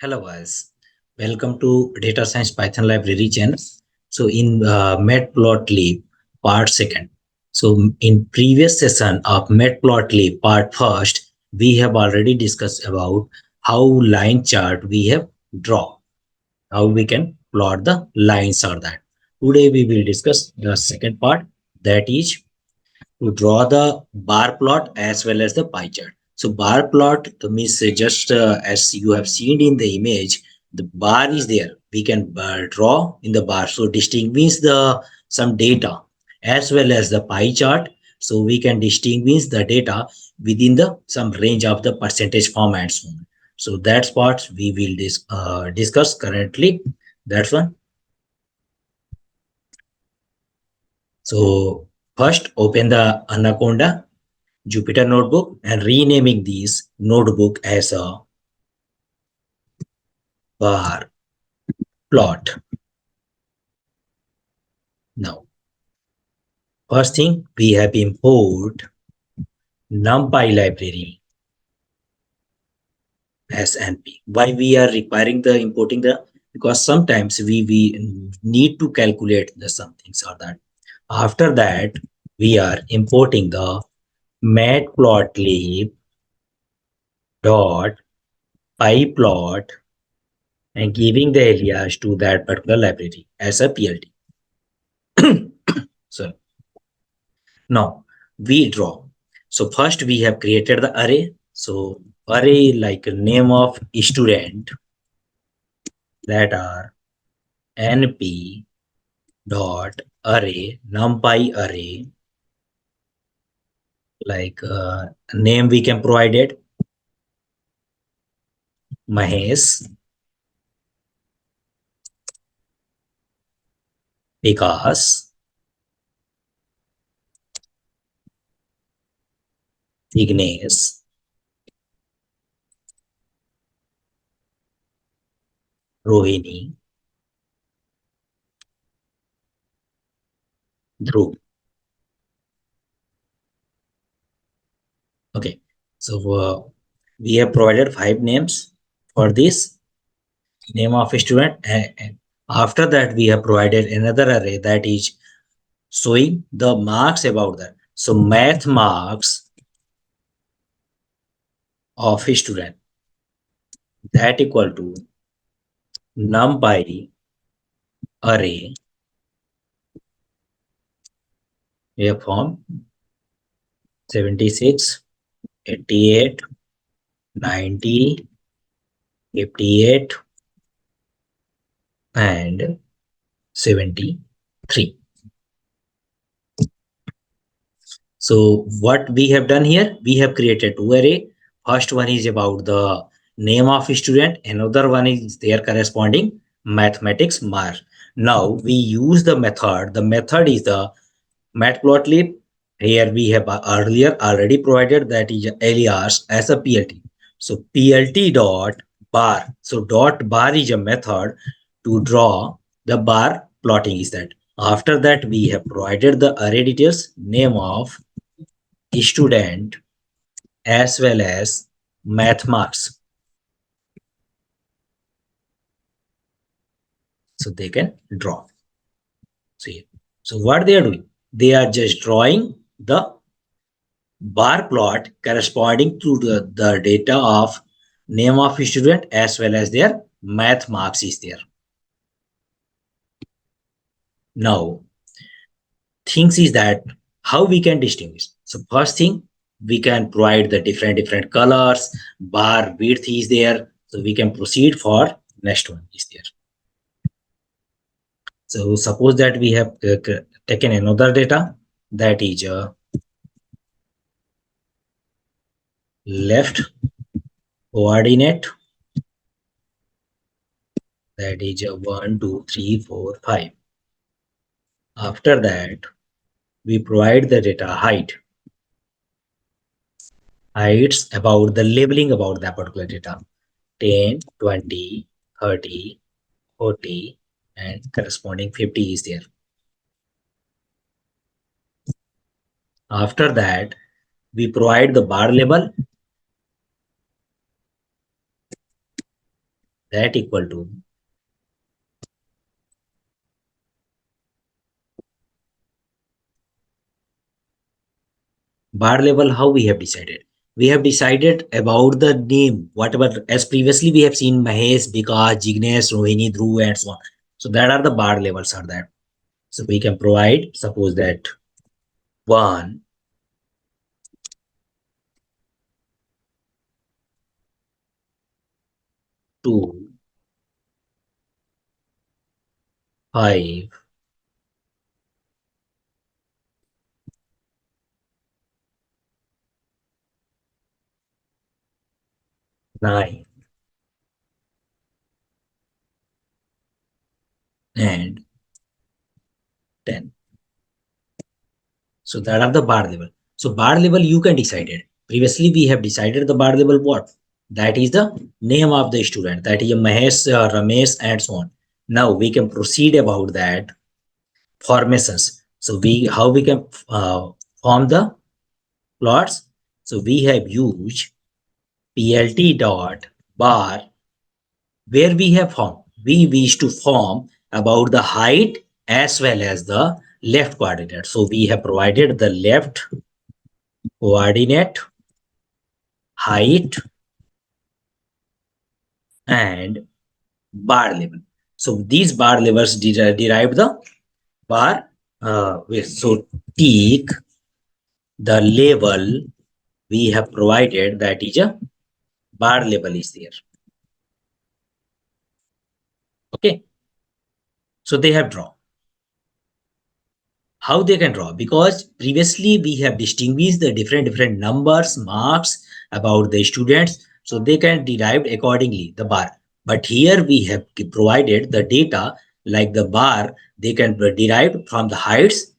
Hello guys, welcome to Data Science Python Library channel. So in Matplotlib part second. So in previous session of Matplotlib part first, we have already discussed about how line chart we have draw, how we can plot the lines or that. Today we will discuss the second part, that is to draw the bar plot as well as the pie chart. So bar plot means just as you have seen in the image, the bar is there. We can draw in the bar. So distinguish the some data as well as the pie chart. So we can distinguish the data within the some range of the percentage form and so on. So that's what we will discuss currently. That's one. So first open the Anaconda Jupyter Notebook and renaming this notebook as a bar plot. Now, first thing we have import NumPy library as NP. Why we are requiring the importing the, because sometimes we need to calculate the some things or that. After that, we are importing the matplotlib dot pyplot and giving the alias to that particular library as a PLT. So now we draw. So first we have created the array. So array like name of student, that are np dot array numpy array, like name we can provide it Mahesh, Vikas, Ignesh, Rohini, Dhruv. Okay, so we have provided 5 names for this name of a student, and after that we have provided another array that is showing the marks about that. So math marks of a student, that equal to numpy array, we have formed 76, 88, 90, 58 and 73. So what we have done here, we have created 2 array. First one is about the name of student, another one is their corresponding mathematics mark. Now we use the method. The method is the matplotlib. Here we have earlier already provided that is alias as a PLT. So PLT dot bar. So dot bar is a method to draw the bar plotting is that. After that we have provided the array details, name of student as well as math marks. So they can draw. So what they are doing? They are just drawing the bar plot corresponding to the data of name of student as well as their math marks is there. Now, things is that how we can distinguish. So first thing, we can provide the different colors, bar width is there. So we can proceed for next one is there. So suppose that we have taken another data that is left coordinate, that is 1, 2, 3, 4, 5. After that, we provide the data height. Heights about the labeling about that particular data. 10, 20, 30, 40, and corresponding 50 is there. After that, we provide the bar label, that equal to bar level. How we have decided? We have decided about the name, whatever, as previously we have seen Mahesh, Vikas, Jignesh, Rohini, Dhruv, and so on. So that are the bar levels are that. So we can provide, suppose that 1, 2, 5, 9, and 10. So that are the bar level. So bar level you can decide it. Previously we have decided the bar level what? That is the name of the student. That is Mahesh, Ramesh, and so on. Now we can proceed about that formations. So we how we can form the plots. So we have used plt dot bar, where we have formed. We wish to form about the height as well as the left coordinate. So we have provided the left coordinate, height, and bar level. So these bar levels derive the bar. So take the level we have provided, that is a bar level is there. Okay. So they have drawn. How they can draw? Because previously we have distinguished the different numbers, marks about the students. So they can derive accordingly the bar. But here we have provided the data like the bar, they can derive from the heights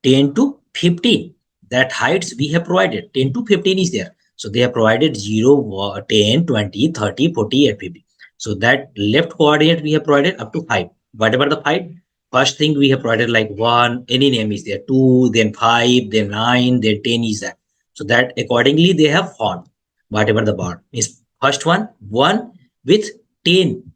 10 to 15. That heights we have provided 10 to 15 is there. So they have provided 0, 10, 20, 30, 40, and 50. So that left coordinate we have provided up to 5. Whatever the 5, first thing we have provided like 1, any name is there, 2, then 5, then 9, then 10 is there. So that accordingly they have formed whatever the bar is. First one, 1 with 10,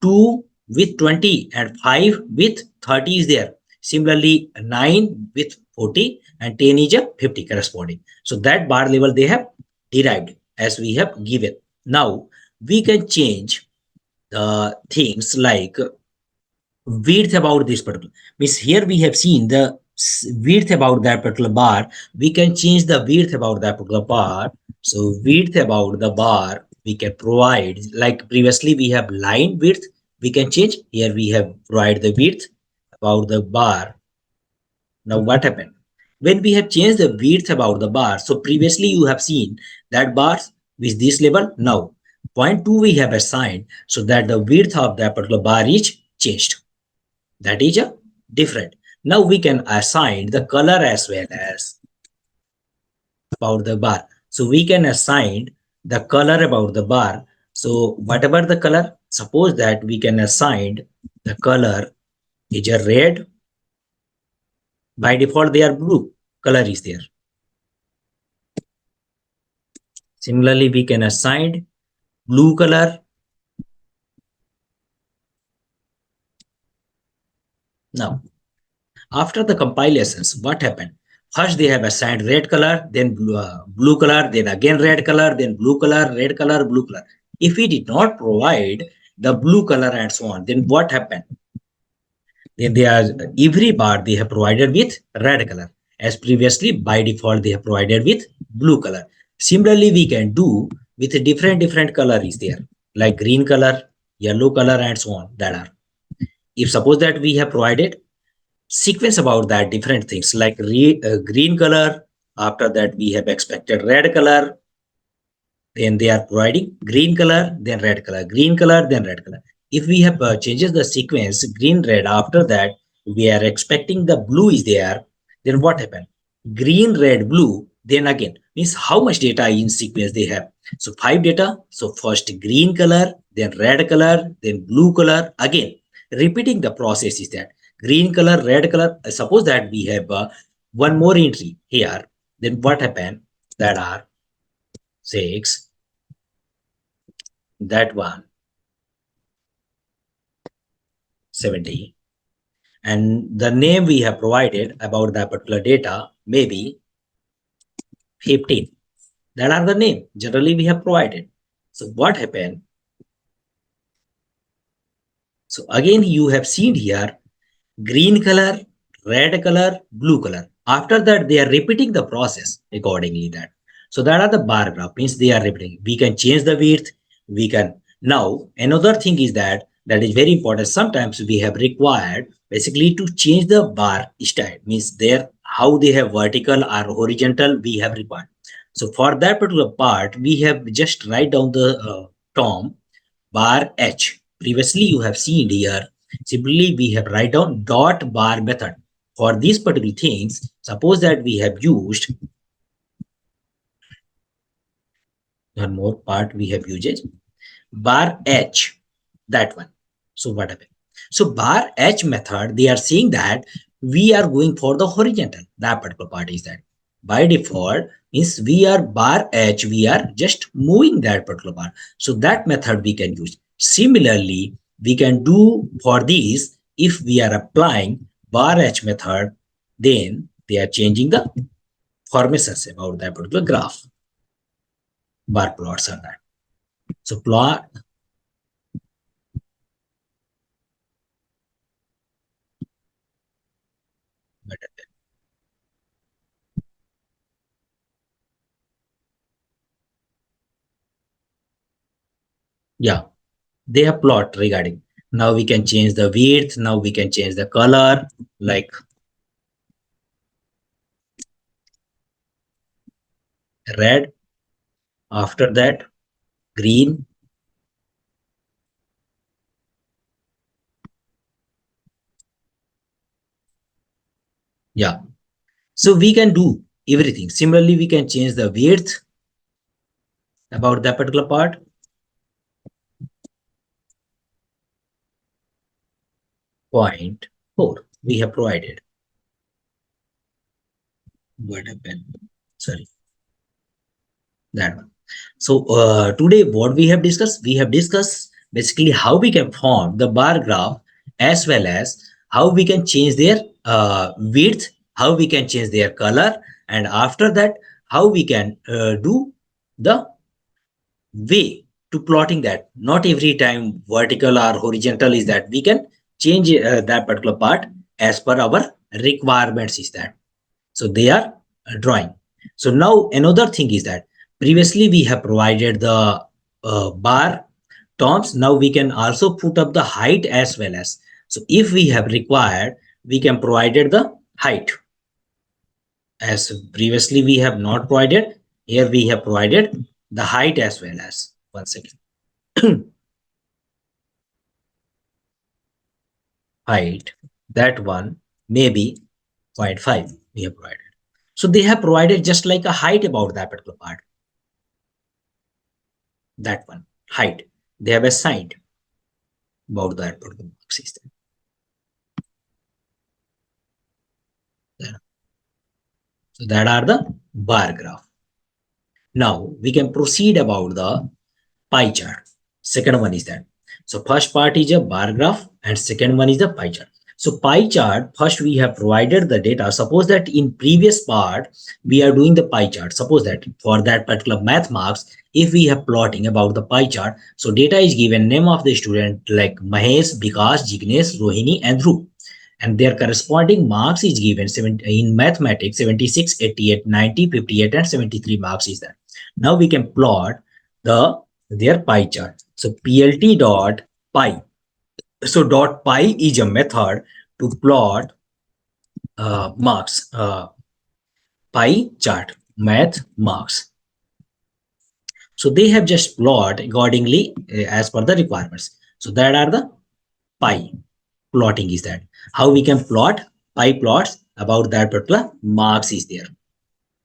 2 with 20, and 5 with 30 is there. Similarly, 9 with 40, and 10 is a 50 corresponding. So that bar level they have derived as we have given. Now we can change the things like width about this particular, means here we have seen the width about that particular bar. We can change the width about that particular bar. So width about the bar we can provide, like previously we have line width, we can change. Here we have provide the width about the bar. Now what happened when we have changed the width about the bar? So previously you have seen that bars with this level. Now point 2 we have assigned, so that the width of that particular bar is changed. That is a different. Now we can assign the color as well as about the bar. So we can assign the color about the bar. So whatever the color, suppose that we can assign the color is a red. By default they are blue color is there. Similarly we can assign blue color. Now after the compilations, what happened? First they have assigned red color, then blue color, then again red color, then blue color, red color, blue color. If we did not provide the blue color and so on, then what happened? Then they are every bar they have provided with red color, as previously by default they have provided with blue color. Similarly we can do with different color is there, like green color, yellow color, and so on. That are, if suppose that we have provided sequence about that different things like green color, after that we have expected red color, then they are providing green color, then red color, green color, then red color. If we have changes the sequence green red, after that we are expecting the blue is there, then what happened? Green red blue, then again means how much data in sequence they have. So 5 data. So first green color, then red color, then blue color, again repeating the process is that green color, red color. Suppose that we have one more entry here, then what happened? That are 6, that one, 70, and the name we have provided about that particular data may be 15. That are the name generally we have provided. So what happened? So again, you have seen here green color, red color, blue color. After that, they are repeating the process accordingly that. So that are the bar graph, means they are repeating. We can change the width. We can. Now, another thing is that is very important. Sometimes we have required basically to change the bar style, means there how they have vertical or horizontal we have required. So for that particular part, we have just write down the term bar h. Previously, you have seen here, simply we have write down dot bar method. For these particular things, suppose that we have used one more part we have used bar h, that one. So what happened? So bar h method, they are saying that we are going for the horizontal. That particular part is that by default means we are bar h, we are just moving that particular bar. So that method we can use. Similarly, we can do for these if we are applying bar h method, then they are changing the formations about that particular graph. Bar plots are that. So plot. Yeah, they have plot regarding. Now we can change the width. Now we can change the color, like red. After that, green. Yeah. So we can do everything. Similarly, we can change the width about that particular part. 0.4 we have provided. What happened? Sorry, that one. So today what we have discussed basically how we can form the bar graph, as well as how we can change their width, how we can change their color, and after that how we can do the way to plotting that. Not every time vertical or horizontal is that, we can change that particular part as per our requirements is that. So they are drawing. So now another thing is that previously we have provided the bar terms. Now we can also put up the height as well as. So if we have required, we can provided the height. As previously we have not provided, here we have provided the height as well as. One second. Height, that one maybe 0.5 we have provided. So they have provided just like a height about that particular part. That one, height, they have assigned about that particular system. So that are the bar graph. Now we can proceed about the pie chart. Second one is that. So first part is a bar graph and second one is the pie chart. So pie chart, first we have provided the data. Suppose that in previous part, we are doing the pie chart. Suppose that for that particular math marks, if we have plotting about the pie chart, so data is given name of the student like Mahesh, Vikas, Jignesh, Rohini and Dhruv. And their corresponding marks is given in mathematics 76, 88, 90, 58 and 73 marks is there. Now we can plot their pie chart. So plt dot pie. So dot pie is a method to plot marks, pie chart, math marks. So they have just plot accordingly as per the requirements. So that are the pie plotting is that. How we can plot pie plots about that particular marks is there.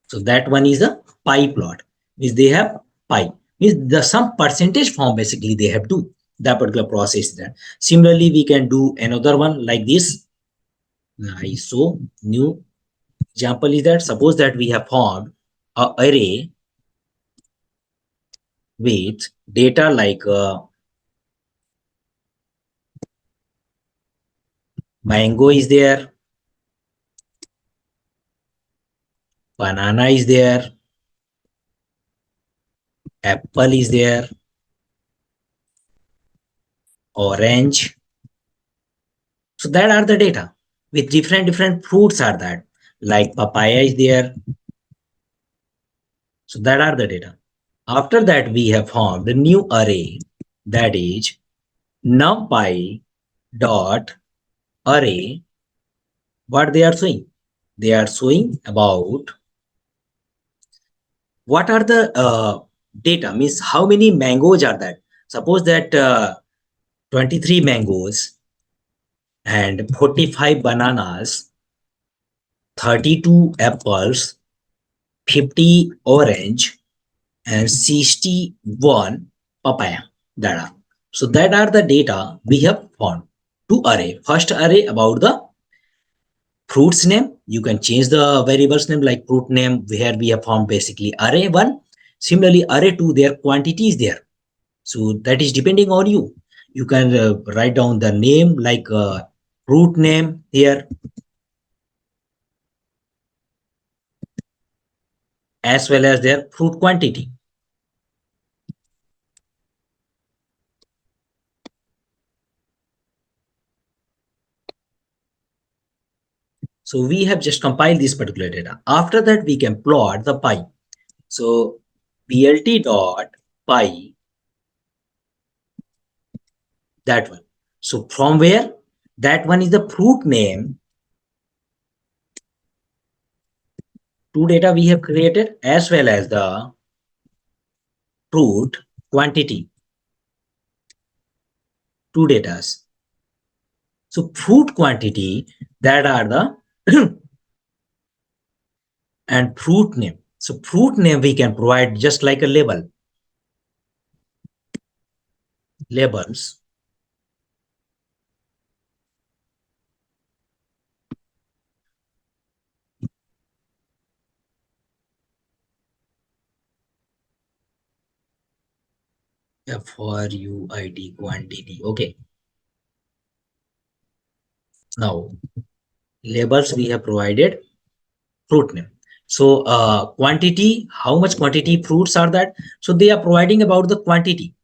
So that one is the pie plot, means they have pie, means the some percentage form basically they have to that particular process there. Similarly, we can do another one like this. I so new example is that suppose that we have formed a array with data like mango is there, banana is there, apple is there, orange. So that are the data with different fruits are that, like papaya is there. So that are the data. After that, we have formed a new array, that is numpy dot array. What they are showing? They are showing about what are the data, means how many mangoes are that. Suppose that 23 mangoes and 45 bananas, 32 apples, 50 orange, and 61 papaya. That are. So that are the data we have found. Two array. First array about the fruits name. You can change the variables name, like fruit name, where we have found basically array 1. Similarly, array 2, their quantity is there. So that is depending on you. You can write down the name, like fruit name here, as well as their fruit quantity. So we have just compiled this particular data. After that, we can plot the pi. So plt dot pi, that one. So from where? That one is the fruit name. Two data we have created, as well as the fruit quantity. Two data. So fruit quantity, that are the and fruit name. So fruit name we can provide just like a label. Labels. FRUIT quantity. Okay. Now labels we have provided fruit name. So quantity, how much quantity fruits are that? So they are providing about the quantity.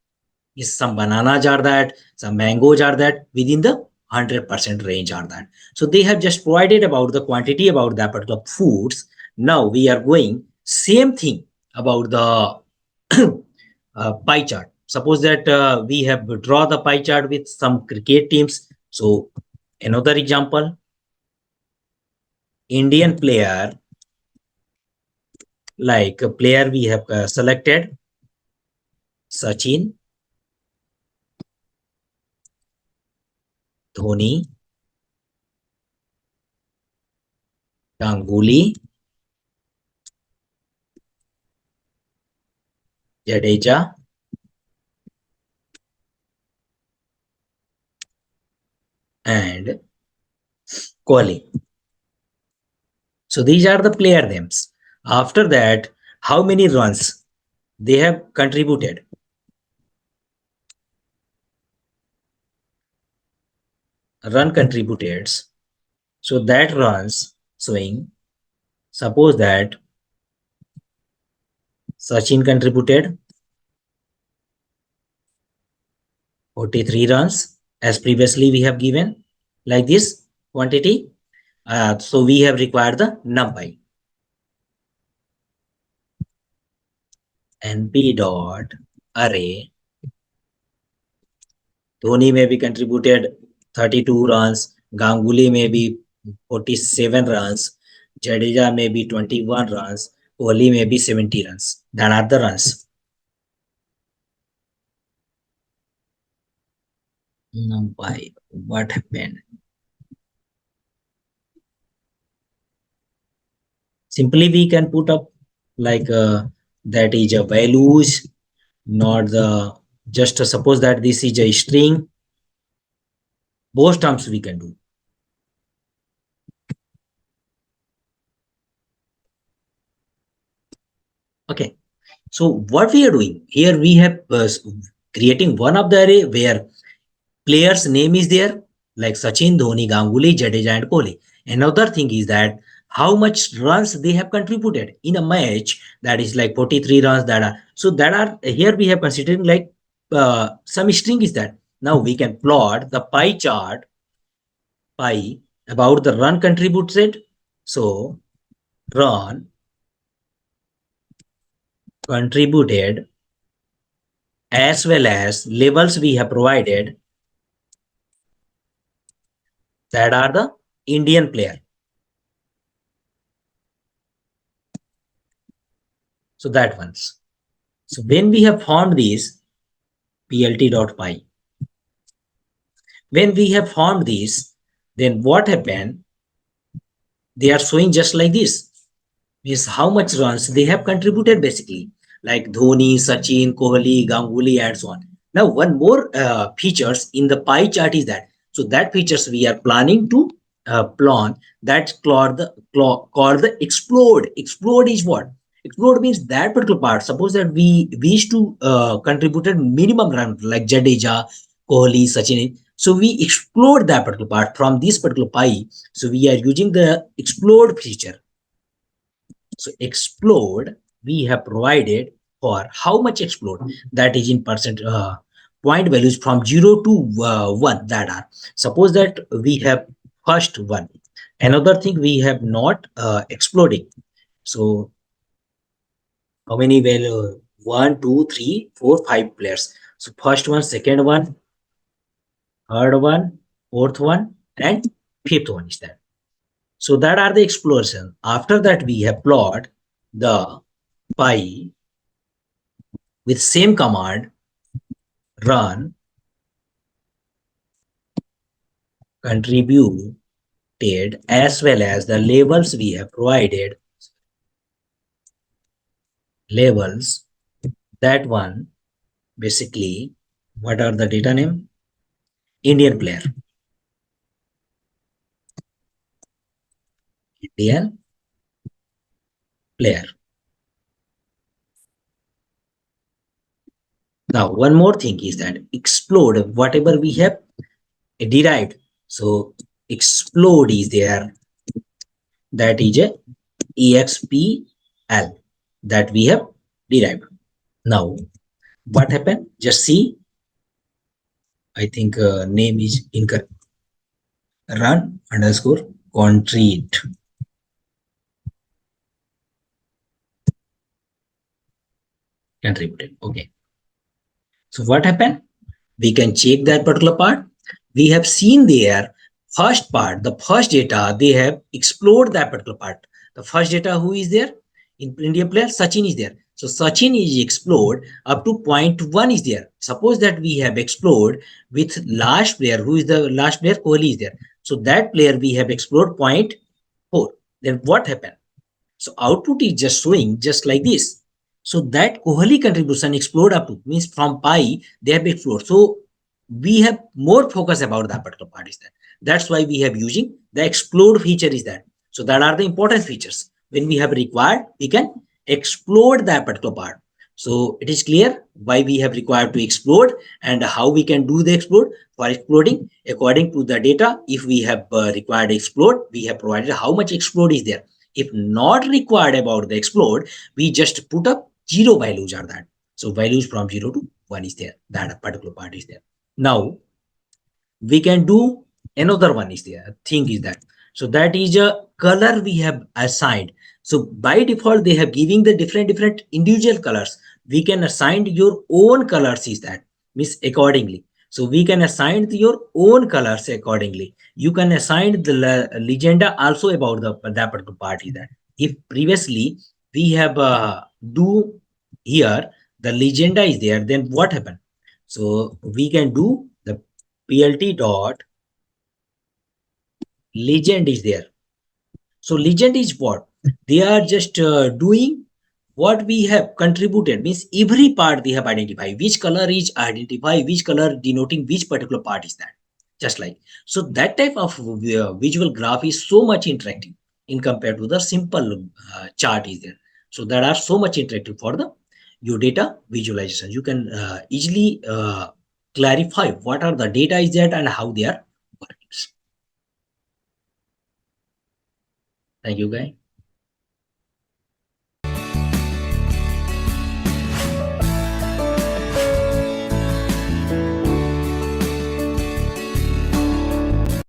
Is some bananas are that, some mangoes are that, within the 100% range are that. So they have just provided about the quantity about that particular foods. Now we are going same thing about the pie chart. Suppose that we have draw the pie chart with some cricket teams. So another example, Indian player, like a player we have selected Sachin, Dhoni, Ganguly, Jadeja, and Kohli. So these are the player names. After that, how many runs they have contributed? Run contributed. So that runs showing. Suppose that Sachin contributed 43 runs, as previously we have given, like this quantity. So we have required the numpy. NP dot array. Dhoni may be contributed 32 runs. Ganguly may be 47 runs. Jadeja may be 21 runs. Kohli may be 70 runs. That are the runs. Numpy. What happened? Simply we can put up like that is a values, not the just suppose that this is a string. Both terms we can do. Okay. So what we are doing here, we have creating one of the array where player's name is there, like Sachin, Dhoni, Ganguly, Jadeja, and Kohli. Another thing is that how much runs they have contributed in a match, that is like 43 runs, that are so that are here we have considering like some string is that. Now we can plot the pie chart pie about the run contributed. So run contributed as well as levels we have provided, that are the Indian player. So that ones. So when we have formed these plt.py, when we have formed these, then what happened? They are showing just like this. Means how much runs they have contributed basically, like Dhoni, Sachin, Kohli, Ganguly, and so on. Now, one more features in the pie chart is that. So that features we are planning to plan that called the explode. Explode is what? Explode means that particular part. Suppose that we wish to contributed minimum run like Jadeja, Kohli, Sachin. So we explode that particular part from this particular pie. So we are using the explode feature. So explode we have provided for how much explode, that is in percent point values from 0 to 1, that are suppose that we have first one. Another thing we have not exploding. So how many value? 1, 2, 3, 4, 5 players. So first one, second one, third one, fourth one, and fifth one is that. So that are the exploration. After that we have plot the pie with same command run contributed as well as the labels we have provided, labels, that one basically what are the data name? Indian player, Indian player. Now one more thing is that explode whatever we have derived. So explode is there, that is a expl that we have derived. Now what happened? Just see, I think name is incorrect. Run underscore contribute contributed. Okay. So what happened? We can check that particular part. We have seen there first part, the first data, they have explored that particular part. The first data, who is there? In India player, Sachin is there. So Sachin is explored up to 0.1 is there. Suppose that we have explored with last player, who is the last player? Kohli is there. So that player we have explored 0.4. Then what happened? So output is just showing just like this. So that Kohli contribution explode up to means from pi they have explored. So we have more focus about that particular part is that. That's why we have using the explode feature is that. So that are the important features. When we have required, we can explode that particular part. So it is clear why we have required to explode and how we can do the explode. For exploding according to the data, if we have required explode, we have provided how much explode is there. If not required about the explode, we just put up zero values are that. So values from 0 to 1 is there. That particular part is there. Now we can do another one is there. Thing is that. So that is a color we have assigned. So by default, they have giving the different individual colors. We can assign your own colors is that means accordingly. So we can assign your own colors accordingly. You can assign the legenda also about that particular part is that. If previously we have do here the legenda is there, then what happened? So we can do the plt dot legend is there. So legend is what? They are just doing what we have contributed, means every part they have identified which color is identified, which color denoting which particular part is that, just like. So that type of visual graph is so much interactive in compared to the simple chart is there. So that are so much interactive for the your data visualization. You can easily clarify what are the data is that and how they are working. Thank you, guys.